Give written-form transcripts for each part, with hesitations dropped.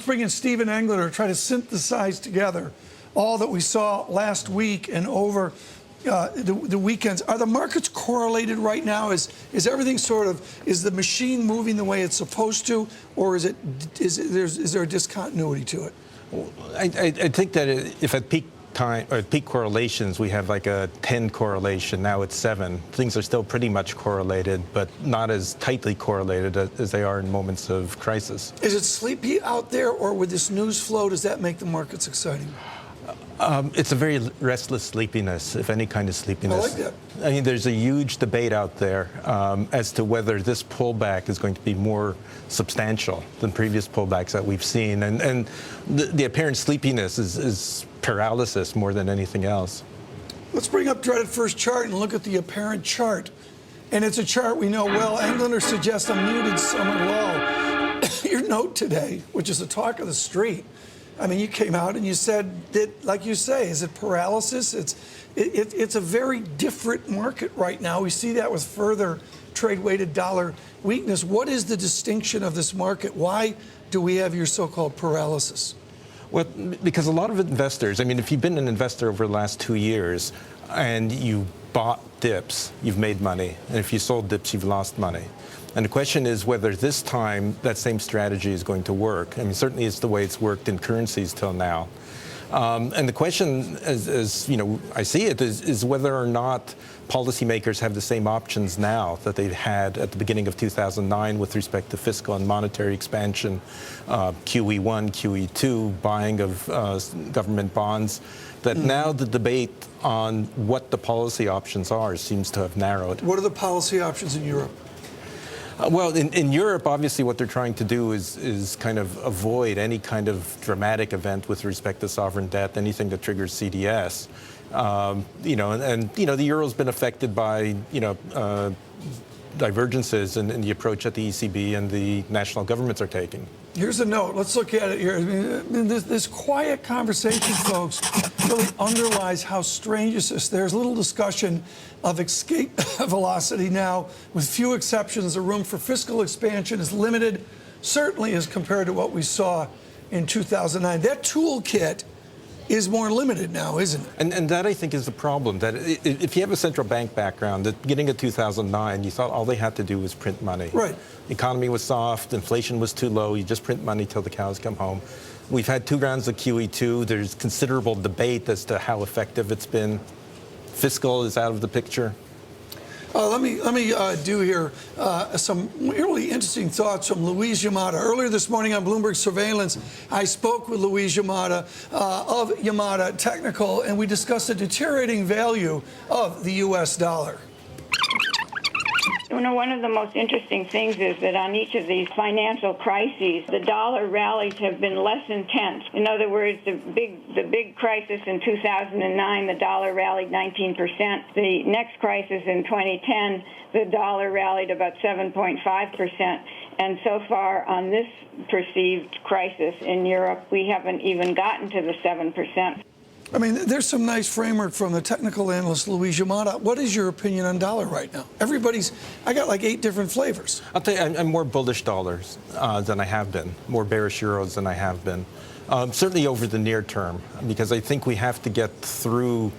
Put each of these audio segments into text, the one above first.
Let's bring in Stephen Engler to try to synthesize together all that we saw last week and over the weekends. Are the markets correlated right now? Is everything is the machine moving the way it's supposed to, or is there a discontinuity to it? Well, I think that if at peak time or peak correlations we have like a 10 correlation, now it's 7. Things are still pretty much correlated, but not as tightly correlated as they are in moments of crisis. Is it sleepy out there, or with this news flow, does that make the markets exciting? It's a very restless sleepiness, if any kind of sleepiness. I like that. I mean, there's a huge debate out there as to whether this pullback is going to be more substantial than previous pullbacks that we've seen. And the apparent sleepiness is paralysis more than anything else. Let's bring up dreaded first chart and look at the apparent chart. And it's a chart we know well. Englander suggests a muted summer lull. Your note today, which is the talk of the street, I mean, you came out and you said that, like you say, is it paralysis? It's a very different market right now. We see that with further trade-weighted dollar weakness. What is the distinction of this market? Why do we have your so-called paralysis? Well, because a lot of investors, I mean, if you've been an investor over the last 2 years and you bought dips, you've made money. And if you sold dips, you've lost money. And the question is whether this time that same strategy is going to work. I mean, certainly it's the way it's worked in currencies till now. And the question, as you know, I see it, is whether or not policymakers have the same options now that they had at the beginning of 2009 with respect to fiscal and monetary expansion, QE1, QE2, buying of government bonds, that now the debate on what the policy options are seems to have narrowed. What are the policy options in Europe? Well, in Europe, obviously, what they're trying to do is kind of avoid any kind of dramatic event with respect to sovereign debt, anything that triggers CDS. The euro's been affected by divergences in the approach that the ECB and the national governments are taking. Here's a note. Let's look at it here. I mean, this quiet conversation, folks, really underlies how strange this is. There's little discussion of escape velocity now. With few exceptions, the room for fiscal expansion is limited, certainly as compared to what we saw in 2009. That toolkit is more limited now, isn't it? And that, I think, is the problem. That if you have a central bank background, at the beginning of 2009, you thought all they had to do was print money. Right. The economy was soft, inflation was too low, you just print money till the cows come home. We've had 2 rounds of QE2. There's considerable debate as to how effective it's been. Fiscal is out of the picture. Let me do here some really interesting thoughts from Luis Yamada. Earlier this morning on Bloomberg Surveillance, I spoke with Luis Yamada of Yamada Technical, and we discussed the deteriorating value of the U.S. dollar. You know, one of the most interesting things is that on each of these financial crises, the dollar rallies have been less intense. In other words, the big crisis in 2009, the dollar rallied 19%. The next crisis in 2010, the dollar rallied about 7.5%. And so far on this perceived crisis in Europe, we haven't even gotten to the 7%. I mean, there's some nice framework from the technical analyst, Luis Yamada. What is your opinion on dollar right now? I got like 8 different flavors. I'll tell you, I'm more bullish dollars than I have been, more bearish euros than I have been. Certainly over the near term, because I think we have to get through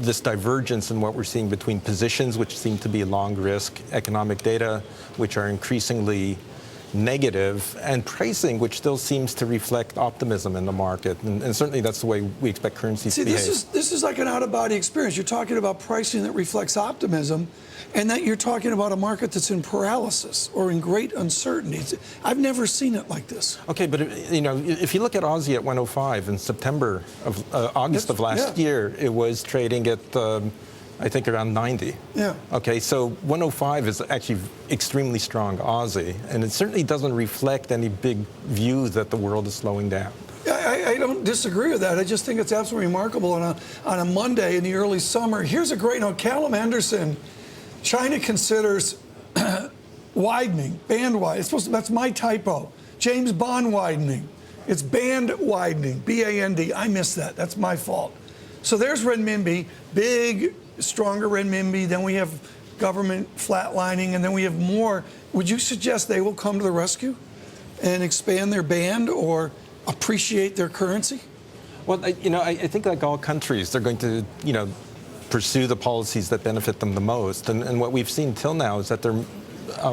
this divergence in what we're seeing between positions, which seem to be long risk, economic data, which are increasingly negative, and pricing, which still seems to reflect optimism in the market. And certainly that's the way we expect currencies to behave. This is like an out-of-body experience. You're talking about pricing that reflects optimism, and that you're talking about a market that's in paralysis or in great uncertainty. I've never seen it like this. Okay, but if you look at Aussie at 105 in September of August of last year, it was trading at I think around 90. Yeah. Okay, so 105 is actually extremely strong Aussie, and it certainly doesn't reflect any big view that the world is slowing down. I don't disagree with that. I just think it's absolutely remarkable on a Monday in the early summer. Here's a great note. Callum Anderson, China considers widening, band wide. That's my typo. James Bond widening. It's band widening, B-A-N-D. I missed that. That's my fault. So there's renminbi, big, stronger renminbi. Then we have government flatlining, and then we have more. Would you suggest they will come to the rescue? and expand their band or appreciate their currency? Well, I think like all countries, they're going to, pursue the policies that benefit them the most. And what we've seen till now is that they're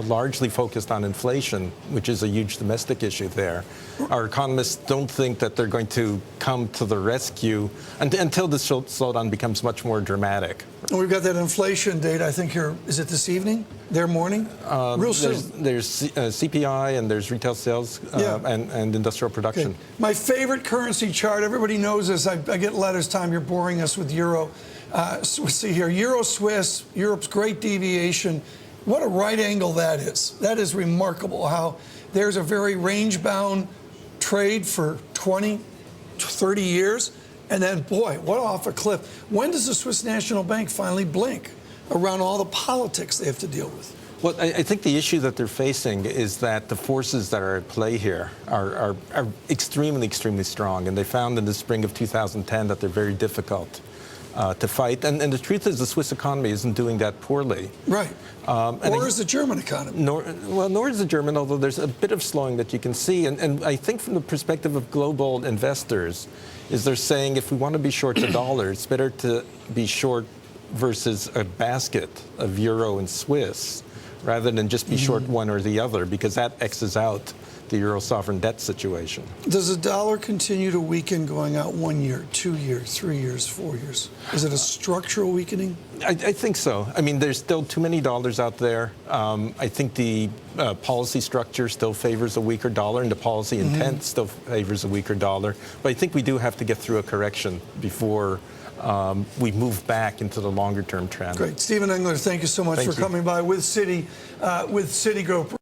largely focused on inflation, which is a huge domestic issue there. Our economists don't think that they're going to come to the rescue until the slowdown becomes much more dramatic. And we've got that inflation data, I think here, is it this evening? Their morning? Real soon. There's CPI and there's retail sales and industrial production. Okay. My favorite currency chart, everybody knows this. I get letters, Tom, you're boring us with Euro. See here, Euro Swiss, Europe's great deviation. What a right angle that is. That is remarkable how there's a very range-bound trade for 20, 30 years, and then, boy, what off a cliff. When does the Swiss National Bank finally blink around all the politics they have to deal with? Well, I think the issue that they're facing is that the forces that are at play here are extremely, extremely strong, and they found in the spring of 2010 that they're very difficult to fight. And the truth is the Swiss economy isn't doing that poorly. Right. Nor is the German economy. Nor is the German, although there's a bit of slowing that you can see. And I think from the perspective of global investors, is they're saying if we want to be short the dollar, it's better to be short versus a basket of euro and Swiss rather than just be short one or the other, because that X's out the euro sovereign debt situation. Does the dollar continue to weaken going out 1 year, 2 years, 3 years, 4 years? Is it a structural weakening? I think so. I mean, there's still too many dollars out there. I think the policy structure still favors a weaker dollar, and the policy intent still favors a weaker dollar. But I think we do have to get through a correction before we move back into the longer-term trend. Great. Stephen Engler, thank you so much for coming by with Citigroup.